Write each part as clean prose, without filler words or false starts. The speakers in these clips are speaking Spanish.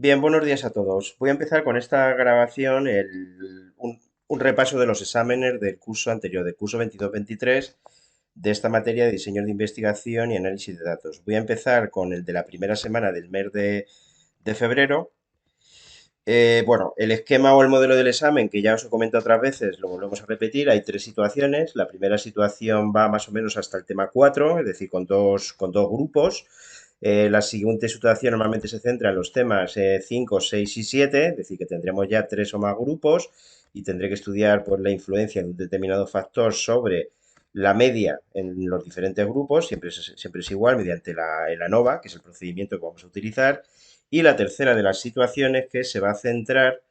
Bien, buenos días a todos. Voy a empezar con esta grabación un repaso de los exámenes del curso anterior, del curso 22-23, de esta materia de diseño de investigación y análisis de datos. Voy a empezar con el de la primera semana del mes de febrero. Bueno, el esquema o el modelo del examen, que ya os he comentado otras veces, lo volvemos a repetir. Hay tres situaciones. La primera situación va más o menos hasta el tema 4, es decir, con dos grupos. La siguiente situación normalmente se centra en los temas 5, 6 y 7, es decir, que tendremos ya tres o más grupos y tendré que estudiar pues, la influencia de un determinado factor sobre la media en los diferentes grupos, siempre es igual, mediante el ANOVA, que es el procedimiento que vamos a utilizar. Y la tercera de las situaciones que se va a centrar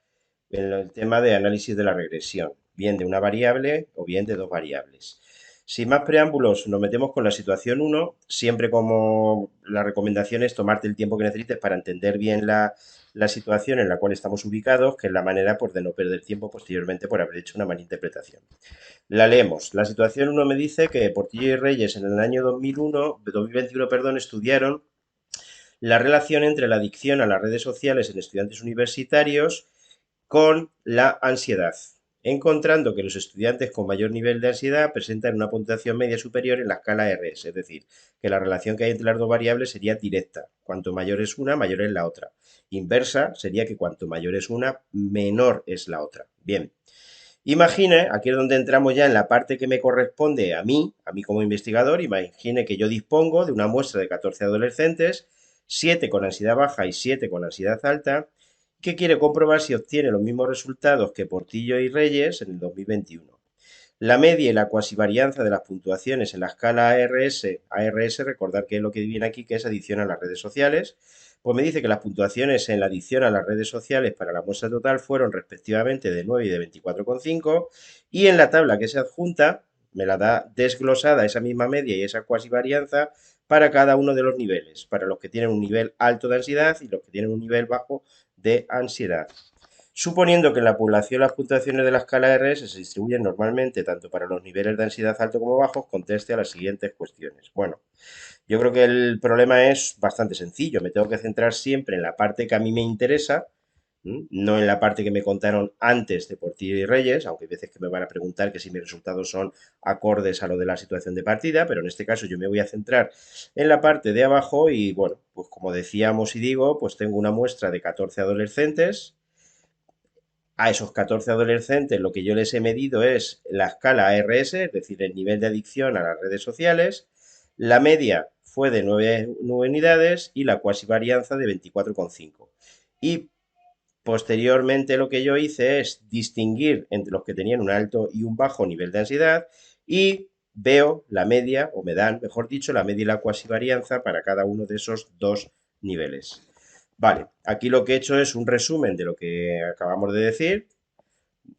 en el tema de análisis de la regresión, bien de una variable o bien de dos variables. Sin más preámbulos, nos metemos con la situación uno. Siempre como la recomendación es tomarte el tiempo que necesites para entender bien la situación en la cual estamos ubicados, que es la manera pues, de no perder tiempo posteriormente por haber hecho una mala interpretación. La leemos. La situación uno me dice que Portillo y Reyes en el año 2021, perdón, estudiaron la relación entre la adicción a las redes sociales en estudiantes universitarios con la ansiedad, encontrando que los estudiantes con mayor nivel de ansiedad presentan una puntuación media superior en la escala RS, es decir, que la relación que hay entre las dos variables sería directa. Cuanto mayor es una, mayor es la otra. Inversa sería que cuanto mayor es una, menor es la otra. Bien. Imagine, aquí es donde entramos ya en la parte que me corresponde a mí como investigador, imagine que yo dispongo de una muestra de 14 adolescentes, 7 con ansiedad baja y 7 con ansiedad alta, que quiere comprobar si obtiene los mismos resultados que Portillo y Reyes en el 2021. La media y la cuasivarianza de las puntuaciones en la escala ARS, recordar que es lo que viene aquí, que es adición a las redes sociales, pues me dice que las puntuaciones en la adición a las redes sociales para la muestra total fueron respectivamente de 9 y de 24,5, y en la tabla que se adjunta me la da desglosada esa misma media y esa cuasivarianza para cada uno de los niveles, para los que tienen un nivel alto de ansiedad y los que tienen un nivel bajo de ansiedad. Suponiendo que en la población las puntuaciones de la escala RS se distribuyen normalmente tanto para los niveles de ansiedad alto como bajos, conteste a las siguientes cuestiones. Bueno, yo creo que el problema es bastante sencillo. Me tengo que centrar siempre en la parte que a mí me interesa, no en la parte que me contaron antes de Portillo y Reyes, aunque hay veces que me van a preguntar que si mis resultados son acordes a lo de la situación de partida, pero en este caso yo me voy a centrar en la parte de abajo y bueno, pues como decíamos y digo, pues tengo una muestra de 14 adolescentes. A esos 14 adolescentes lo que yo les he medido es la escala ARS, es decir, el nivel de adicción a las redes sociales. La media fue de 9 unidades y la cuasivarianza de 24,5. Y posteriormente lo que yo hice es distinguir entre los que tenían un alto y un bajo nivel de ansiedad y veo la media, o me dan, mejor dicho, la media y la cuasivarianza para cada uno de esos dos niveles. Vale, aquí lo que he hecho es un resumen de lo que acabamos de decir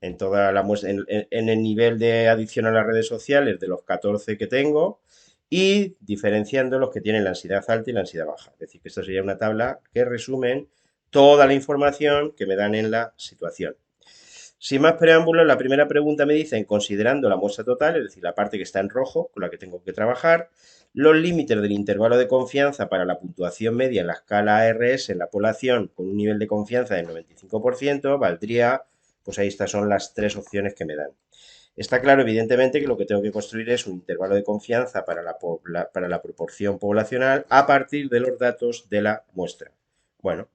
en toda la muestra, en el nivel de adicción a las redes sociales de los 14 que tengo y diferenciando los que tienen la ansiedad alta y la ansiedad baja. Es decir, que esto sería una tabla que resumen toda la información que me dan en la situación. Sin más preámbulos, la primera pregunta me dice, considerando la muestra total, es decir, la parte que está en rojo, con la que tengo que trabajar, los límites del intervalo de confianza para la puntuación media en la escala ARS en la población con un nivel de confianza del 95%, valdría, pues ahí estas son las tres opciones que me dan. Está claro, evidentemente, que lo que tengo que construir es un intervalo de confianza para la proporción poblacional a partir de los datos de la muestra. Bueno,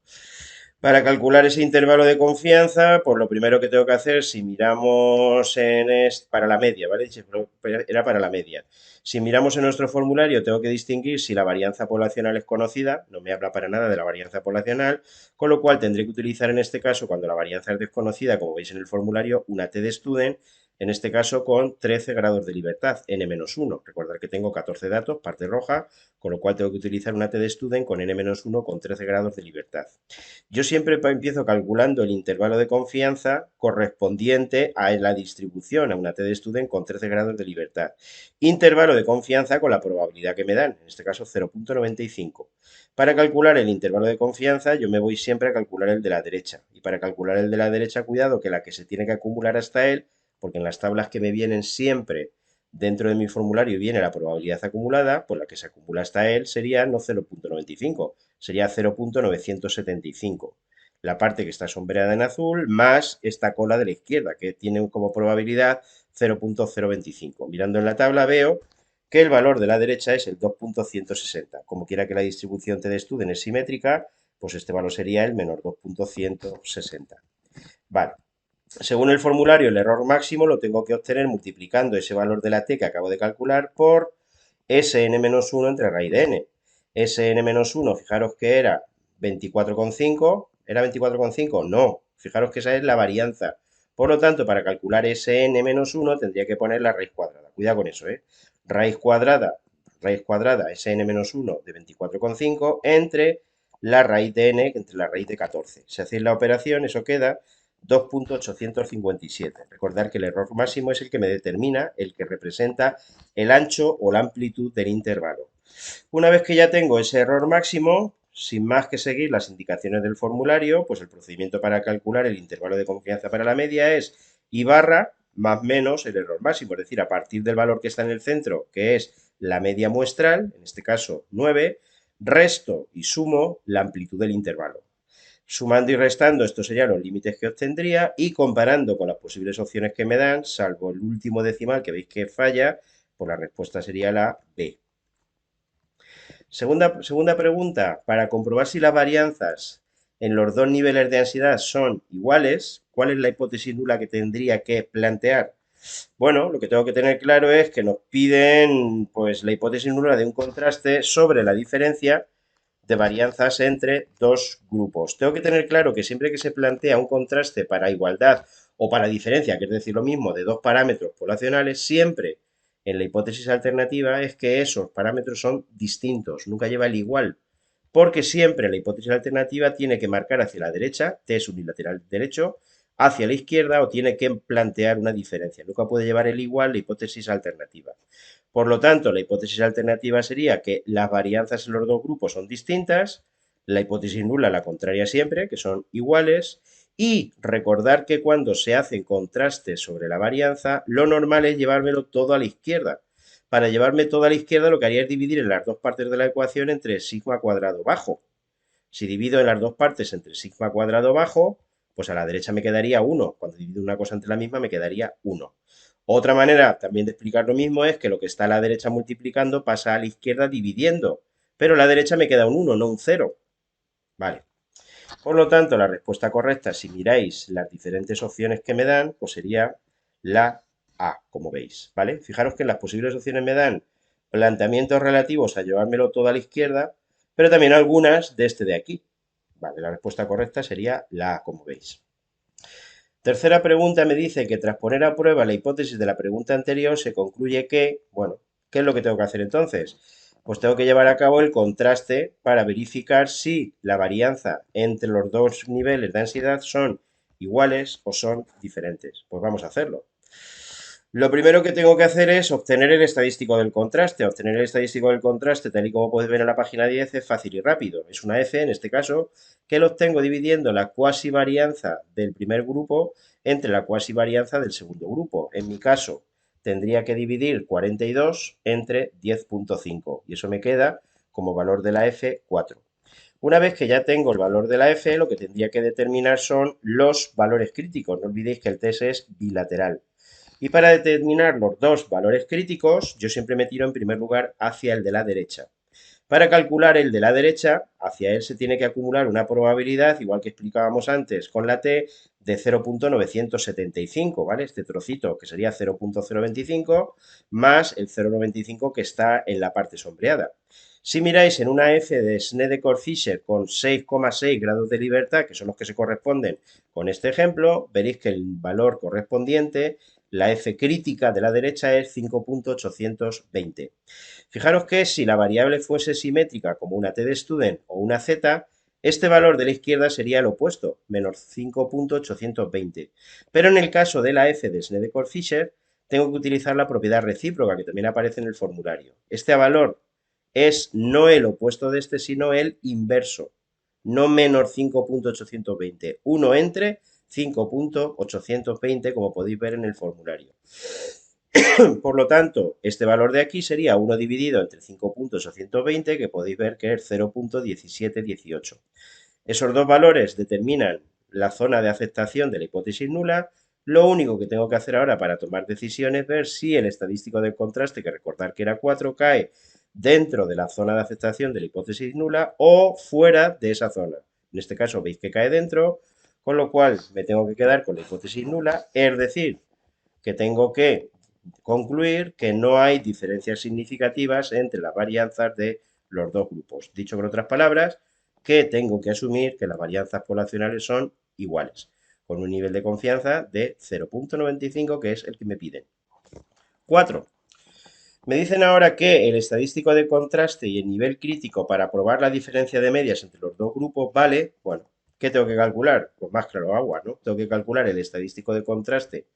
para calcular ese intervalo de confianza, pues lo primero que tengo que hacer, si miramos para la media, ¿vale? Era para la media. Si miramos en nuestro formulario, tengo que distinguir si la varianza poblacional es conocida, no me habla para nada de la varianza poblacional, con lo cual tendré que utilizar en este caso, cuando la varianza es desconocida, como veis en el formulario, una t de Student, en este caso con 13 grados de libertad, n-1. Recordad que tengo 14 datos, parte roja, con lo cual tengo que utilizar una t de Student con n-1 con 13 grados de libertad. Yo siempre empiezo calculando el intervalo de confianza correspondiente a la distribución, a una t de Student con 13 grados de libertad. Intervalo de confianza con la probabilidad que me dan, en este caso 0,95. Para calcular el intervalo de confianza, yo me voy siempre a calcular el de la derecha. Y para calcular el de la derecha, cuidado que la que se tiene que acumular hasta él, porque en las tablas que me vienen siempre dentro de mi formulario viene la probabilidad acumulada, pues la que se acumula hasta él sería no 0,95, sería 0,975. la parte que está sombreada en azul, más esta cola de la izquierda, que tiene como probabilidad 0.025. Mirando en la tabla veo que el valor de la derecha es el 2.160. Como quiera que la distribución TD-STUDENT es simétrica, pues este valor sería el menor 2.160. Vale. Según el formulario, el error máximo lo tengo que obtener multiplicando ese valor de la t que acabo de calcular por Sn-1 entre raíz de n. Sn-1, fijaros que era 24,5. ¿Era 24,5? No. Fijaros que esa es la varianza. Por lo tanto, para calcular Sn-1 tendría que poner la raíz cuadrada. Cuidado con eso, ¿eh? Raíz cuadrada Sn-1 de 24,5 entre la raíz de n, entre la raíz de 14. Si hacéis la operación, eso queda 2.857. Recordar que el error máximo es el que me determina, el que representa el ancho o la amplitud del intervalo. Una vez que ya tengo ese error máximo, sin más que seguir las indicaciones del formulario, pues el procedimiento para calcular el intervalo de confianza para la media es I barra más menos el error máximo, es decir, a partir del valor que está en el centro, que es la media muestral, en este caso 9, resto y sumo la amplitud del intervalo. Sumando y restando, estos serían los límites que obtendría y comparando con las posibles opciones que me dan, salvo el último decimal que veis que falla, pues la respuesta sería la B. Segunda pregunta, para comprobar si las varianzas en los dos niveles de ansiedad son iguales, ¿cuál es la hipótesis nula que tendría que plantear? Bueno, lo que tengo que tener claro es que nos piden pues la hipótesis nula de un contraste sobre la diferencia de varianzas entre dos grupos. Tengo que tener claro que siempre que se plantea un contraste para igualdad o para diferencia, que es decir lo mismo, de dos parámetros poblacionales, siempre en la hipótesis alternativa es que esos parámetros son distintos, nunca lleva el igual, porque siempre la hipótesis alternativa tiene que marcar hacia la derecha, T es unilateral derecho, hacia la izquierda o tiene que plantear una diferencia. Nunca puede llevar el igual la hipótesis alternativa. Por lo tanto, la hipótesis alternativa sería que las varianzas en los dos grupos son distintas, la hipótesis nula la contraria siempre, que son iguales, y recordar que cuando se hacen contrastes sobre la varianza, lo normal es llevármelo todo a la izquierda. Para llevarme todo a la izquierda lo que haría es dividir en las dos partes de la ecuación entre sigma cuadrado bajo. Si divido en las dos partes entre sigma cuadrado bajo, pues a la derecha me quedaría 1. Cuando divido una cosa entre la misma me quedaría 1. Otra manera también de explicar lo mismo es que lo que está a la derecha multiplicando pasa a la izquierda dividiendo, pero a la derecha me queda un 1, no un 0. Vale. Por lo tanto, la respuesta correcta, si miráis las diferentes opciones que me dan, pues sería la A, como veis, ¿vale? Fijaros que en las posibles opciones me dan planteamientos relativos a llevármelo todo a la izquierda, pero también algunas de este de aquí. Vale, la respuesta correcta sería la A, como veis. Tercera pregunta me dice que tras poner a prueba la hipótesis de la pregunta anterior se concluye que, bueno, ¿qué es lo que tengo que hacer entonces? Pues tengo que llevar a cabo el contraste para verificar si la varianza entre los dos niveles de ansiedad son iguales o son diferentes. Pues vamos a hacerlo. Lo primero que tengo que hacer es obtener el estadístico del contraste. Obtener el estadístico del contraste, tal y como puedes ver en la página 10, es fácil y rápido. Es una F, en este caso, que lo obtengo dividiendo la cuasi varianza del primer grupo entre la cuasi varianza del segundo grupo. En mi caso, tendría que dividir 42 entre 10.5 y eso me queda como valor de la F 4. Una vez que ya tengo el valor de la F, lo que tendría que determinar son los valores críticos. No olvidéis que el test es bilateral. Y para determinar los dos valores críticos, yo siempre me tiro en primer lugar hacia el de la derecha. Para calcular el de la derecha, hacia él se tiene que acumular una probabilidad, igual que explicábamos antes con la t, de 0.975, ¿vale? Este trocito, que sería 0.025, más el 0.95 que está en la parte sombreada. Si miráis en una F de Snedeker-Fisher con 6,6 grados de libertad, que son los que se corresponden con este ejemplo, veréis que el valor correspondiente, la F crítica de la derecha, es 5.820. Fijaros que si la variable fuese simétrica como una t de student o una z, este valor de la izquierda sería el opuesto, menos 5.820. Pero en el caso de la f de Snedeker-Fisher, tengo que utilizar la propiedad recíproca, que también aparece en el formulario. Este valor es no el opuesto de este, sino el inverso. No menos 5.820. 1 entre 5.820, como podéis ver en el formulario. Por lo tanto, este valor de aquí sería 1 dividido entre 5.820, que podéis ver que es 0.1718. Esos dos valores determinan la zona de aceptación de la hipótesis nula. Lo único que tengo que hacer ahora para tomar decisiones es ver si el estadístico del contraste, que recordar que era 4, cae dentro de la zona de aceptación de la hipótesis nula o fuera de esa zona. En este caso veis que cae dentro, con lo cual me tengo que quedar con la hipótesis nula, es decir, que tengo que concluir que no hay diferencias significativas entre las varianzas de los dos grupos. Dicho con otras palabras, que tengo que asumir que las varianzas poblacionales son iguales, con un nivel de confianza de 0,95, que es el que me piden. 4. Me dicen ahora que el estadístico de contraste y el nivel crítico para probar la diferencia de medias entre los dos grupos vale, bueno, ¿qué tengo que calcular? Pues más claro agua, ¿no? Tengo que calcular el estadístico de contraste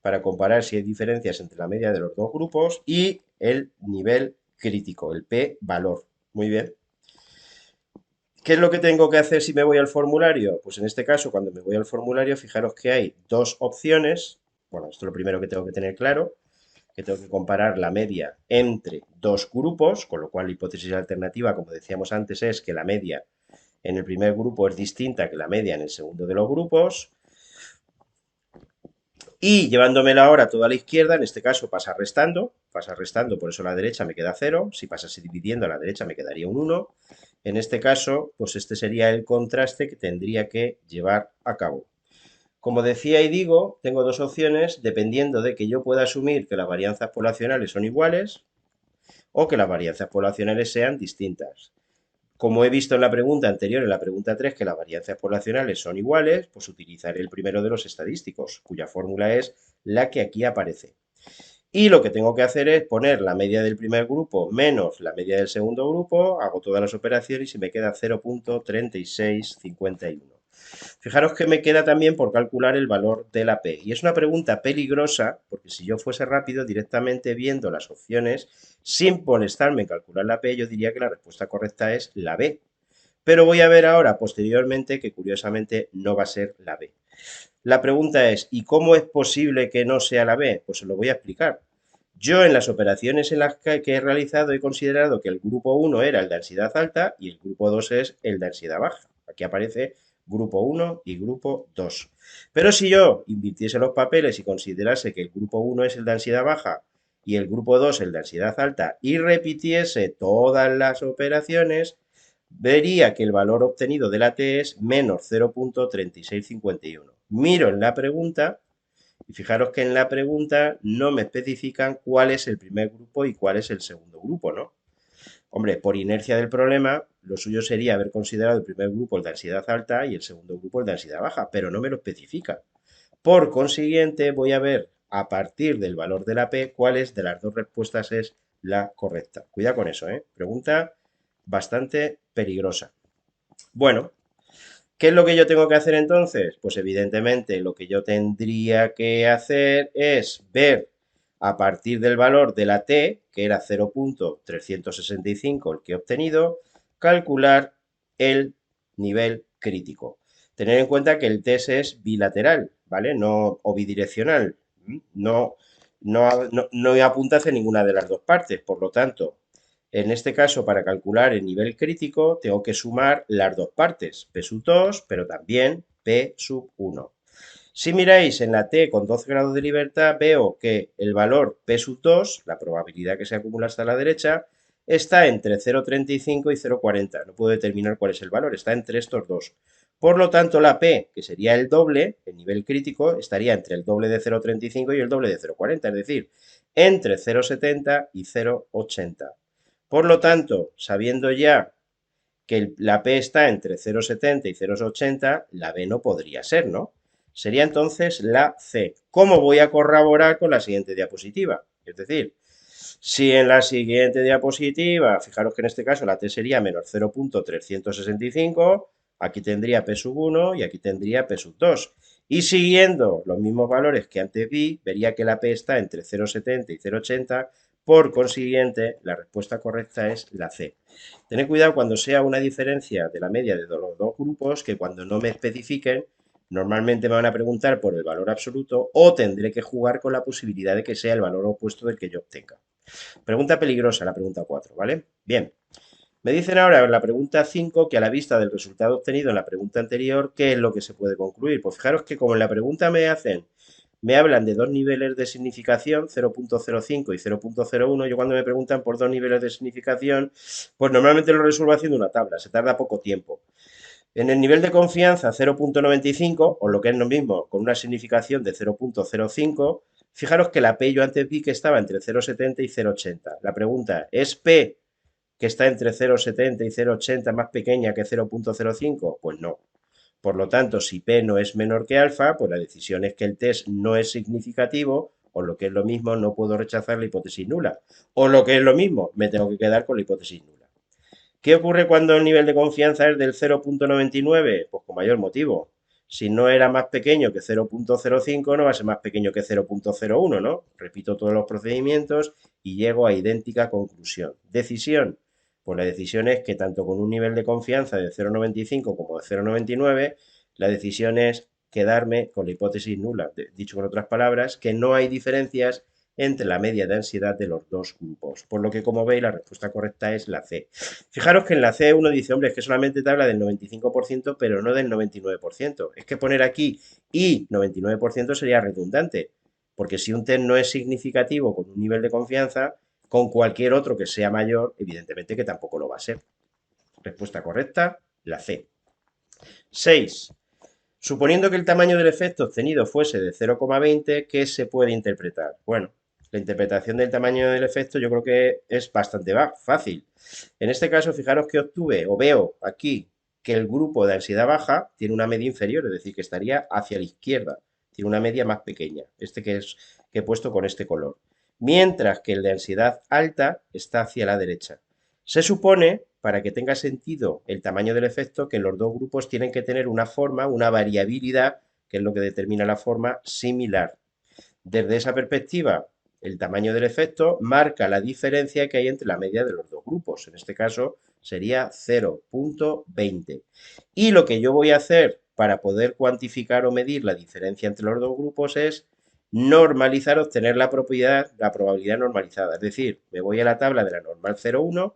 para comparar si hay diferencias entre la media de los dos grupos y el nivel crítico, el p-valor. Muy bien. ¿Qué es lo que tengo que hacer si me voy al formulario? Pues en este caso, cuando me voy al formulario, fijaros que hay dos opciones. Bueno, esto es lo primero que tengo que tener claro, que tengo que comparar la media entre dos grupos, con lo cual la hipótesis alternativa, como decíamos antes, es que la media en el primer grupo es distinta que la media en el segundo de los grupos. Y llevándomela ahora toda a la izquierda, en este caso pasa restando, por eso a la derecha me queda 0, si pasase dividiendo a la derecha me quedaría un 1. En este caso, pues este sería el contraste que tendría que llevar a cabo. Como decía y digo, tengo dos opciones dependiendo de que yo pueda asumir que las varianzas poblacionales son iguales o que las varianzas poblacionales sean distintas. Como he visto en la pregunta anterior, en la pregunta 3, que las varianzas poblacionales son iguales, pues utilizaré el primero de los estadísticos, cuya fórmula es la que aquí aparece. Y lo que tengo que hacer es poner la media del primer grupo menos la media del segundo grupo, hago todas las operaciones y me queda 0,3651. Fijaros que me queda también por calcular el valor de la P. Y es una pregunta peligrosa, porque si yo fuese rápido, directamente viendo las opciones, sin molestarme en calcular la P, yo diría que la respuesta correcta es la B. Pero voy a ver ahora, posteriormente, que curiosamente no va a ser la B. La pregunta es, ¿y cómo es posible que no sea la B? Pues se lo voy a explicar. Yo en las operaciones en las que he realizado he considerado que el grupo 1 era el de ansiedad alta y el grupo 2 es el de ansiedad baja. Aquí aparece grupo 1 y grupo 2. Pero si yo invirtiese los papeles y considerase que el grupo 1 es el de ansiedad baja y el grupo 2 el de ansiedad alta y repitiese todas las operaciones, vería que el valor obtenido de la T es menos 0,3651. Miro en la pregunta y fijaros que en la pregunta no me especifican cuál es el primer grupo y cuál es el segundo grupo, ¿no? Hombre, por inercia del problema, lo suyo sería haber considerado el primer grupo el de ansiedad alta y el segundo grupo el de ansiedad baja, pero no me lo especifica. Por consiguiente, voy a ver a partir del valor de la P cuáles de las dos respuestas es la correcta. Cuidado con eso, ¿eh? Pregunta bastante peligrosa. Bueno, ¿qué es lo que yo tengo que hacer entonces? Pues evidentemente lo que yo tendría que hacer es ver a partir del valor de la T, que era 0,365 el que he obtenido, calcular el nivel crítico. Tener en cuenta que el test es bilateral, ¿vale? No, o bidireccional. No apunta hacia ninguna de las dos partes, por lo tanto, en este caso, para calcular el nivel crítico, tengo que sumar las dos partes, P sub 2, pero también P sub 1. Si miráis en la T con 12 grados de libertad, veo que el valor P sub 2, la probabilidad que se acumula hasta la derecha, está entre 0,35 y 0,40. No puedo determinar cuál es el valor, está entre estos dos. Por lo tanto, la P, que sería el doble, el nivel crítico, estaría entre el doble de 0,35 y el doble de 0,40, es decir, entre 0,70 y 0,80. Por lo tanto, sabiendo ya que la P está entre 0,70 y 0,80, la B no podría ser, ¿no? Sería entonces la C. ¿Cómo voy a corroborar con la siguiente diapositiva? Es decir, si en la siguiente diapositiva, fijaros que en este caso la T sería menos 0,365, aquí tendría P sub 1 y aquí tendría P sub 2. Y siguiendo los mismos valores que antes vi, vería que la P está entre 0,70 y 0,80, por consiguiente, la respuesta correcta es la C. Tened cuidado cuando sea una diferencia de la media de los dos grupos, que cuando no me especifiquen, normalmente me van a preguntar por el valor absoluto o tendré que jugar con la posibilidad de que sea el valor opuesto del que yo obtenga. Pregunta peligrosa, la pregunta 4, ¿vale? Bien, Me dicen ahora en la pregunta 5 que a la vista del resultado obtenido en la pregunta anterior, ¿qué es lo que se puede concluir? Pues fijaros que como en la pregunta me hablan de dos niveles de significación, 0,05 y 0,01. Yo cuando me preguntan por dos niveles de significación, pues normalmente lo resuelvo haciendo una tabla, se tarda poco tiempo. En el nivel de confianza 0,95, o lo que es lo mismo, con una significación de 0,05, fijaros que la P yo antes vi que estaba entre 0,70 y 0,80. La pregunta, ¿es P que está entre 0,70 y 0,80 más pequeña que 0,05? Pues no. Por lo tanto, si P no es menor que alfa, pues la decisión es que el test no es significativo, o lo que es lo mismo, no puedo rechazar la hipótesis nula. O lo que es lo mismo, me tengo que quedar con la hipótesis nula. ¿Qué ocurre cuando el nivel de confianza es del 0,99? Pues con mayor motivo. Si no era más pequeño que 0,05, no va a ser más pequeño que 0,01, ¿no? Repito todos los procedimientos y llego a idéntica conclusión. Decisión. Pues la decisión es que tanto con un nivel de confianza de 0,95 como de 0,99, la decisión es quedarme con la hipótesis nula. Dicho con otras palabras, que no hay diferencias entre la media de ansiedad de los dos grupos. Por lo que, como veis, la respuesta correcta es la C. Fijaros que en la C uno dice, hombre, es que solamente te habla del 95%, pero no del 99%. Es que poner aquí y 99% sería redundante, porque si un test no es significativo con un nivel de confianza, con cualquier otro que sea mayor, evidentemente que tampoco lo va a ser. Respuesta correcta, la C. 6. Suponiendo que el tamaño del efecto obtenido fuese de 0,20, ¿qué se puede interpretar? Bueno, la interpretación del tamaño del efecto yo creo que es bastante fácil. En este caso, fijaros que obtuve o veo aquí que el grupo de ansiedad baja tiene una media inferior, es decir, que estaría hacia la izquierda, tiene una media más pequeña, este que he puesto con este color. Mientras que el de ansiedad alta está hacia la derecha. Se supone, para que tenga sentido el tamaño del efecto, que los dos grupos tienen que tener una forma, una variabilidad, que es lo que determina la forma, similar. Desde esa perspectiva, el tamaño del efecto marca la diferencia que hay entre la media de los dos grupos. En este caso sería 0,20. Y lo que yo voy a hacer para poder cuantificar o medir la diferencia entre los dos grupos es normalizar, obtener la probabilidad normalizada. Es decir, me voy a la tabla de la normal 0,1,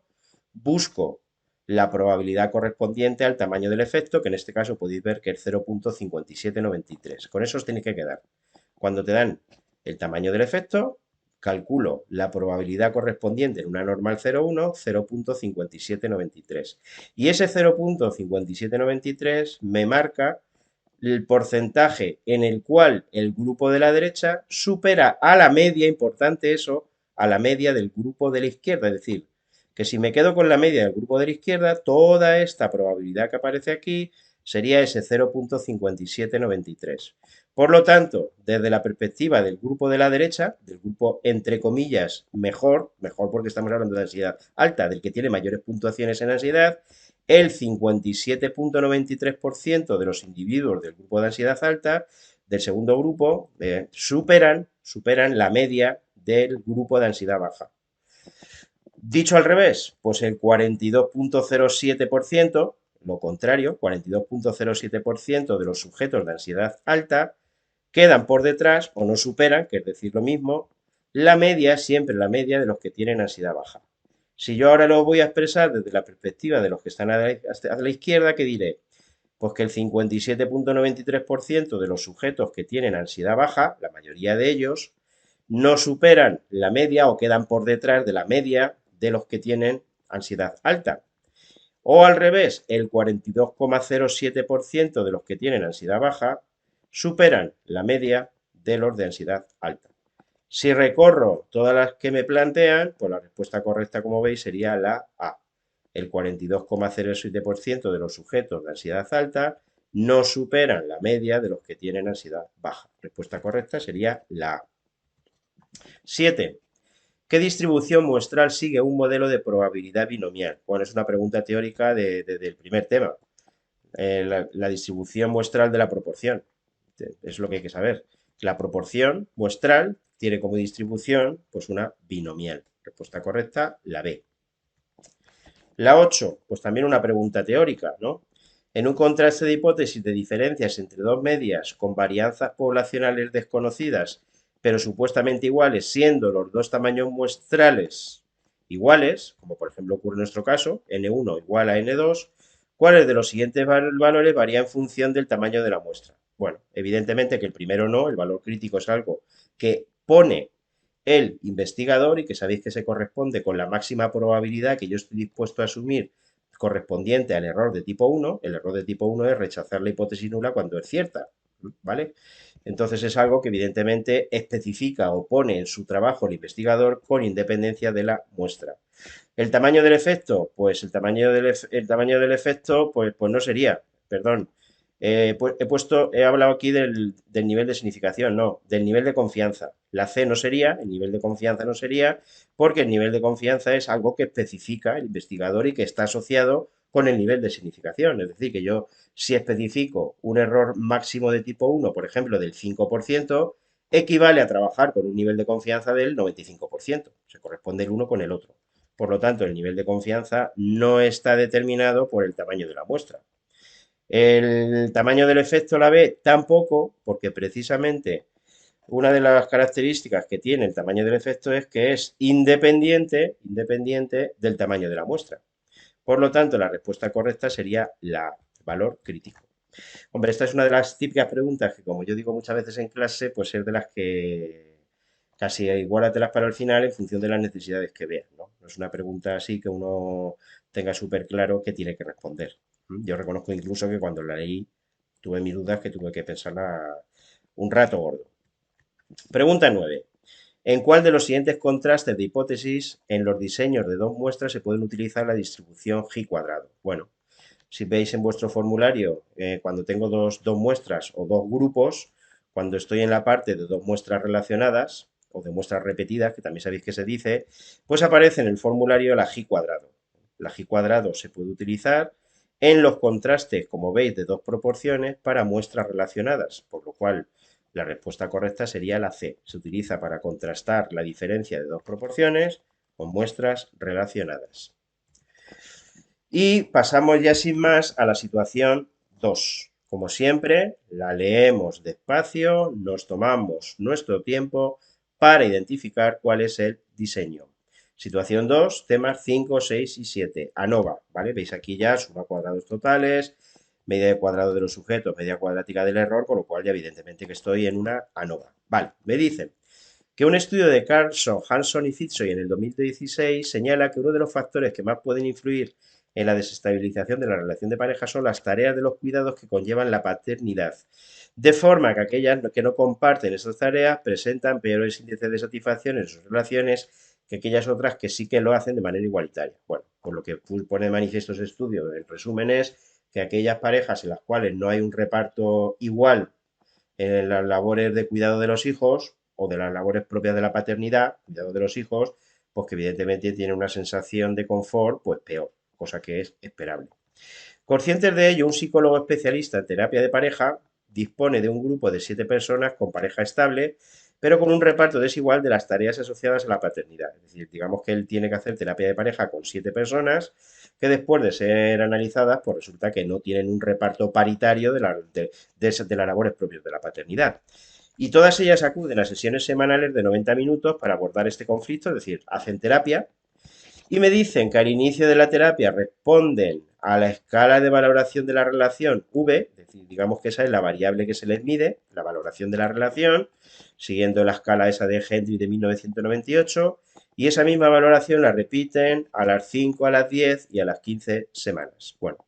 busco la probabilidad correspondiente al tamaño del efecto, que en este caso podéis ver que es 0,5793. Con eso os tenéis que quedar. Cuando te dan el tamaño del efecto, calculo la probabilidad correspondiente en una normal 0,1, 0,5793. Y ese 0,5793 me marca el porcentaje en el cual el grupo de la derecha supera a la media, importante eso, a la media del grupo de la izquierda. Es decir, que si me quedo con la media del grupo de la izquierda, toda esta probabilidad que aparece aquí sería ese 0,5793. Por lo tanto, desde la perspectiva del grupo de la derecha, del grupo entre comillas mejor, mejor porque estamos hablando de ansiedad alta, del que tiene mayores puntuaciones en ansiedad, el 57,93% de los individuos del grupo de ansiedad alta, del segundo grupo, superan la media del grupo de ansiedad baja. Dicho al revés, pues el 42,07%, lo contrario, 42,07% de los sujetos de ansiedad alta quedan por detrás o no superan, que es decir lo mismo, la media, siempre la media de los que tienen ansiedad baja. Si yo ahora lo voy a expresar desde la perspectiva de los que están a la izquierda, ¿qué diré? Pues que el 57,93% de los sujetos que tienen ansiedad baja, la mayoría de ellos, no superan la media o quedan por detrás de la media de los que tienen ansiedad alta. O al revés, el 42,07% de los que tienen ansiedad baja superan la media de los de ansiedad alta. Si recorro todas las que me plantean, pues la respuesta correcta, como veis, sería la A. El 42,07% de los sujetos de ansiedad alta no superan la media de los que tienen ansiedad baja. Respuesta correcta sería la A. 7. ¿Qué distribución muestral sigue un modelo de probabilidad binomial? Bueno, es una pregunta teórica del primer tema. La distribución muestral de la proporción. Es lo que hay que saber. La proporción muestral tiene como distribución pues una binomial. Respuesta correcta, la B. La 8, pues también una pregunta teórica, ¿no? En un contraste de hipótesis de diferencias entre dos medias con varianzas poblacionales desconocidas, pero supuestamente iguales, siendo los dos tamaños muestrales iguales, como por ejemplo ocurre en nuestro caso, n1 igual a n2, ¿cuáles de los siguientes valores varía en función del tamaño de la muestra? Bueno, evidentemente que el primero no, el valor crítico es algo que pone el investigador y que sabéis que se corresponde con la máxima probabilidad que yo estoy dispuesto a asumir correspondiente al error de tipo 1. El error de tipo 1 es rechazar la hipótesis nula cuando es cierta, ¿vale? Entonces es algo que evidentemente especifica o pone en su trabajo el investigador con independencia de la muestra. ¿El tamaño del efecto? Pues el tamaño del efecto, pues no sería, perdón. Pues he hablado aquí del nivel de significación, no, del nivel de confianza. La C no sería, el nivel de confianza no sería, porque el nivel de confianza es algo que especifica el investigador y que está asociado con el nivel de significación. Es decir, que yo, si especifico un error máximo de tipo 1, por ejemplo, del 5%, equivale a trabajar con un nivel de confianza del 95%. Se corresponde el uno con el otro. Por lo tanto, el nivel de confianza no está determinado por el tamaño de la muestra. El tamaño del efecto la B tampoco, porque precisamente una de las características que tiene el tamaño del efecto es que es independiente del tamaño de la muestra. Por lo tanto, la respuesta correcta sería la valor crítico. Hombre, esta es una de las típicas preguntas que, como yo digo muchas veces en clase, pues es de las que casi igualatelas para el final en función de las necesidades que veas, ¿no? No es una pregunta así que uno tenga súper claro que tiene que responder. Yo reconozco incluso que cuando la leí tuve mis dudas que tuve que pensarla un rato gordo. Pregunta 9. ¿En cuál de los siguientes contrastes de hipótesis en los diseños de dos muestras se pueden utilizar la distribución G cuadrado? Bueno, si veis en vuestro formulario, cuando tengo dos muestras o dos grupos, cuando estoy en la parte de dos muestras relacionadas o de muestras repetidas, que también sabéis que se dice, pues aparece en el formulario la G cuadrado. La G cuadrado se puede utilizar en los contrastes, como veis, de dos proporciones para muestras relacionadas, por lo cual la respuesta correcta sería la C. Se utiliza para contrastar la diferencia de dos proporciones con muestras relacionadas. Y pasamos ya sin más a la situación 2. Como siempre, la leemos despacio, nos tomamos nuestro tiempo para identificar cuál es el diseño. Situación 2, temas 5, 6 y 7. ANOVA, ¿vale? Veis aquí ya suma cuadrados totales, medida de cuadrado de los sujetos, medida cuadrática del error, con lo cual ya evidentemente que estoy en una ANOVA. Vale, me dicen que un estudio de Carlson, Hanson y Fitzroy en el 2016 señala que uno de los factores que más pueden influir en la desestabilización de la relación de pareja son las tareas de los cuidados que conllevan la paternidad, de forma que aquellas que no comparten esas tareas presentan peores índices de satisfacción en sus relaciones que aquellas otras que sí que lo hacen de manera igualitaria. Bueno, por lo que pone de manifiesto ese estudio, el resumen es que aquellas parejas en las cuales no hay un reparto igual en las labores de cuidado de los hijos o de las labores propias de la paternidad, cuidado de los hijos, pues que evidentemente tiene una sensación de confort pues peor, cosa que es esperable. Conscientes de ello, un psicólogo especialista en terapia de pareja dispone de un grupo de 7 personas con pareja estable, pero con un reparto desigual de las tareas asociadas a la paternidad. Es decir, digamos que él tiene que hacer terapia de pareja con 7 personas que después de ser analizadas, pues resulta que no tienen un reparto paritario de las labores propias de la paternidad. Y todas ellas acuden a sesiones semanales de 90 minutos para abordar este conflicto, es decir, hacen terapia y me dicen que al inicio de la terapia responden a la escala de valoración de la relación V, es decir, digamos que esa es la variable que se les mide, la valoración de la relación, siguiendo la escala esa de Hendry de 1998, y esa misma valoración la repiten a las 5, a las 10 y a las 15 semanas. Bueno,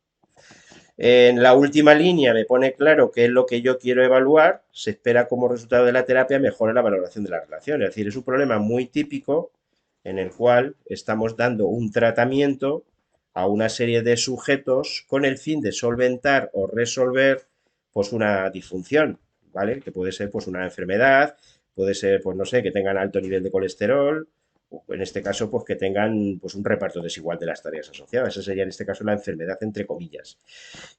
en la última línea me pone claro qué es lo que yo quiero evaluar, se espera como resultado de la terapia mejora la valoración de la relación, es decir, es un problema muy típico en el cual estamos dando un tratamiento a una serie de sujetos con el fin de solventar o resolver pues una disfunción, ¿vale? Que puede ser pues una enfermedad, puede ser pues no sé, que tengan alto nivel de colesterol, o en este caso pues que tengan pues un reparto desigual de las tareas asociadas. Esa sería en este caso la enfermedad entre comillas.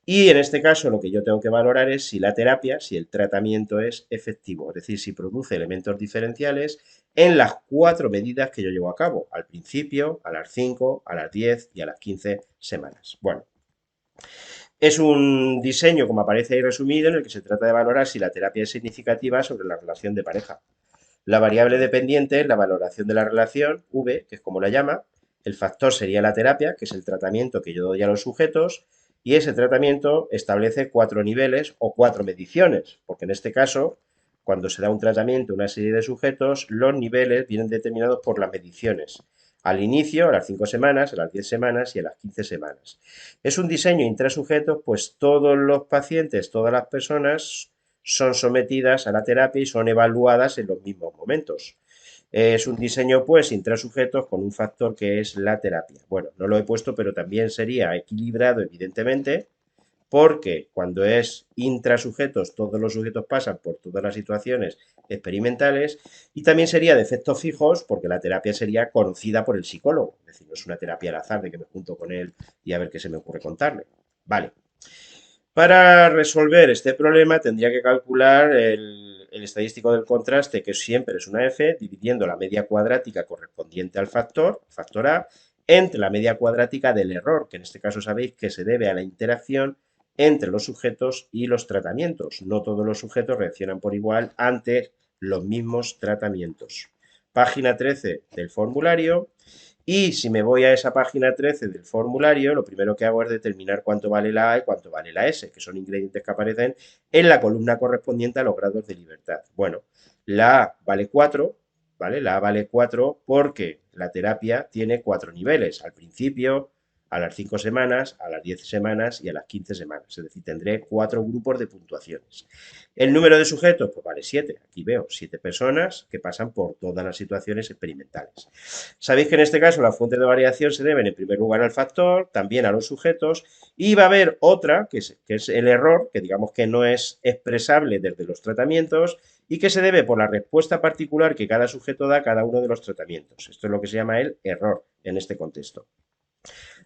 Y en este caso lo que yo tengo que valorar es si la terapia, si el tratamiento es efectivo, es decir, si produce elementos diferenciales en las 4 medidas que yo llevo a cabo, al principio, a las 5, a las 10 y a las 15 semanas. Bueno, es un diseño, como aparece ahí resumido, en el que se trata de valorar si la terapia es significativa sobre la relación de pareja. La variable dependiente es la valoración de la relación, V, que es como la llama, el factor sería la terapia, que es el tratamiento que yo doy a los sujetos, y ese tratamiento establece 4 niveles o 4 mediciones, porque en este caso, cuando se da un tratamiento a una serie de sujetos, los niveles vienen determinados por las mediciones. Al inicio, a las 5 semanas, a las 10 semanas y a las 15 semanas. Es un diseño intrasujeto, pues todos los pacientes, todas las personas son sometidas a la terapia y son evaluadas en los mismos momentos. Es un diseño, pues, intrasujetos con un factor que es la terapia. Bueno, no lo he puesto, pero también sería equilibrado, evidentemente, porque cuando es intrasujetos, todos los sujetos pasan por todas las situaciones experimentales, y también sería de efectos fijos, porque la terapia sería conocida por el psicólogo, es decir, no es una terapia al azar de que me junto con él y a ver qué se me ocurre contarle. Vale. Para resolver este problema tendría que calcular el estadístico del contraste, que siempre es una F, dividiendo la media cuadrática correspondiente al factor A, entre la media cuadrática del error, que en este caso sabéis que se debe a la interacción entre los sujetos y los tratamientos. No todos los sujetos reaccionan por igual ante los mismos tratamientos. Página 13 del formulario. Y si me voy a esa página 13 del formulario, lo primero que hago es determinar cuánto vale la A y cuánto vale la S, que son ingredientes que aparecen en la columna correspondiente a los grados de libertad. Bueno, la A vale 4, ¿vale? La A vale 4 porque la terapia tiene 4 niveles. Al principio, a las 5 semanas, a las 10 semanas y a las 15 semanas. Es decir, tendré 4 grupos de puntuaciones. El número de sujetos, pues vale 7. Aquí veo 7 personas que pasan por todas las situaciones experimentales. Sabéis que en este caso las fuentes de variación se deben en primer lugar al factor, también a los sujetos, y va a haber otra, que es el error, que digamos que no es expresable desde los tratamientos y que se debe por la respuesta particular que cada sujeto da a cada uno de los tratamientos. Esto es lo que se llama el error en este contexto.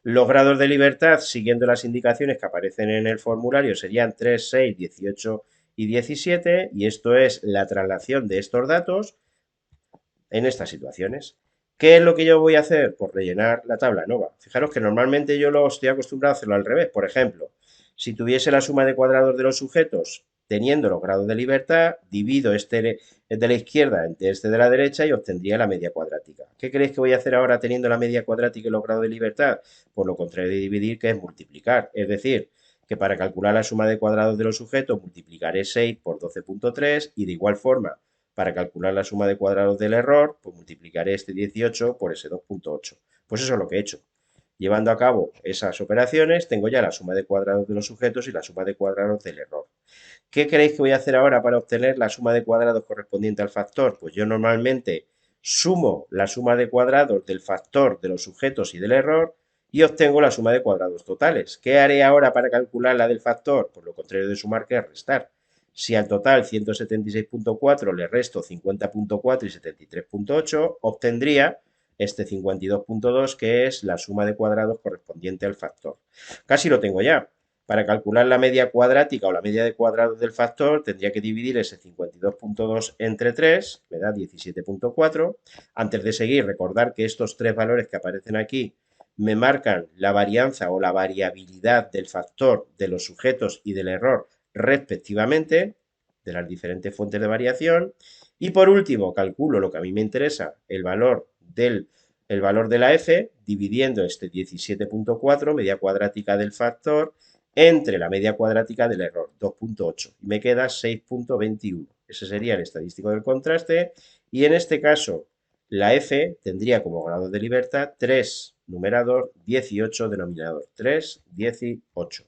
Los grados de libertad, siguiendo las indicaciones que aparecen en el formulario, serían 3, 6, 18 y 17, y esto es la traslación de estos datos en estas situaciones. ¿Qué es lo que yo voy a hacer? Pues rellenar la tabla nova. Fijaros que normalmente yo lo estoy acostumbrado a hacerlo al revés. Por ejemplo, si tuviese la suma de cuadrados de los sujetos teniendo los grados de libertad, divido este de la izquierda entre este de la derecha y obtendría la media cuadrática. ¿Qué creéis que voy a hacer ahora teniendo la media cuadrática y los grados de libertad? Por lo contrario de dividir, que es multiplicar. Es decir, que para calcular la suma de cuadrados de los sujetos multiplicaré 6 por 12.3 y de igual forma para calcular la suma de cuadrados del error, pues multiplicaré este 18 por ese 2.8. Pues eso es lo que he hecho. Llevando a cabo esas operaciones, tengo ya la suma de cuadrados de los sujetos y la suma de cuadrados del error. ¿Qué creéis que voy a hacer ahora para obtener la suma de cuadrados correspondiente al factor? Pues yo normalmente sumo la suma de cuadrados del factor de los sujetos y del error y obtengo la suma de cuadrados totales. ¿Qué haré ahora para calcular la del factor? Pues lo contrario de sumar, que es restar. Si al total 176.4 le resto 50.4 y 73.8, obtendría este 52.2, que es la suma de cuadrados correspondiente al factor. Casi lo tengo ya. Para calcular la media cuadrática o la media de cuadrados del factor, tendría que dividir ese 52.2 entre 3, me da 17.4. Antes de seguir, recordar que estos tres valores que aparecen aquí me marcan la varianza o la variabilidad del factor de los sujetos y del error respectivamente, de las diferentes fuentes de variación. Y por último, calculo lo que a mí me interesa, el valor de la f, dividiendo este 17.4, media cuadrática del factor, entre la media cuadrática del error, 2.8, y me queda 6.21. Ese sería el estadístico del contraste, y en este caso la f tendría como grado de libertad 3 numerador, 18 denominador, 3, 18.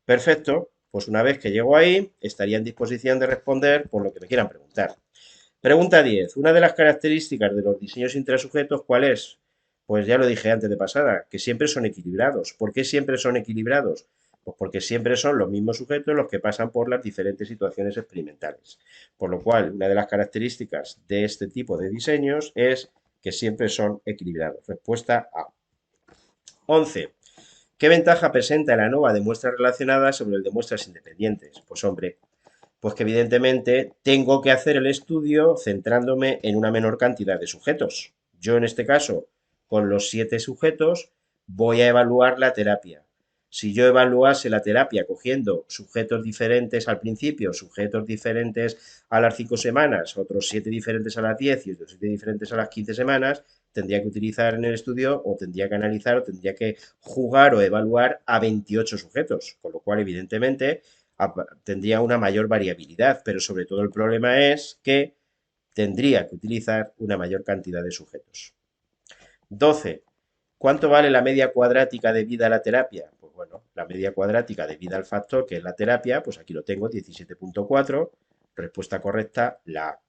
Perfecto, pues una vez que llego ahí, estaría en disposición de responder por lo que me quieran preguntar. Pregunta 10. Una de las características de los diseños intrasujetos, ¿cuál es? Pues ya lo dije antes de pasada, que siempre son equilibrados. ¿Por qué siempre son equilibrados? Pues porque siempre son los mismos sujetos los que pasan por las diferentes situaciones experimentales. Por lo cual, una de las características de este tipo de diseños es que siempre son equilibrados. Respuesta A. 11. ¿Qué ventaja presenta el ANOVA de muestras relacionadas sobre el de muestras independientes? Pues hombre, pues que evidentemente tengo que hacer el estudio centrándome en una menor cantidad de sujetos. Yo en este caso, con los 7 sujetos, voy a evaluar la terapia. Si yo evaluase la terapia cogiendo sujetos diferentes al principio, sujetos diferentes a las 5 semanas, otros 7 diferentes a las 10 y otros 7 diferentes a las 15 semanas, tendría que utilizar en el estudio o tendría que analizar o tendría que jugar o evaluar a 28 sujetos, con lo cual evidentemente tendría una mayor variabilidad, pero sobre todo el problema es que tendría que utilizar una mayor cantidad de sujetos. 12. ¿Cuánto vale la media cuadrática debida a la terapia? Pues bueno, la media cuadrática debida al factor que es la terapia, pues aquí lo tengo, 17.4. Respuesta correcta, la A.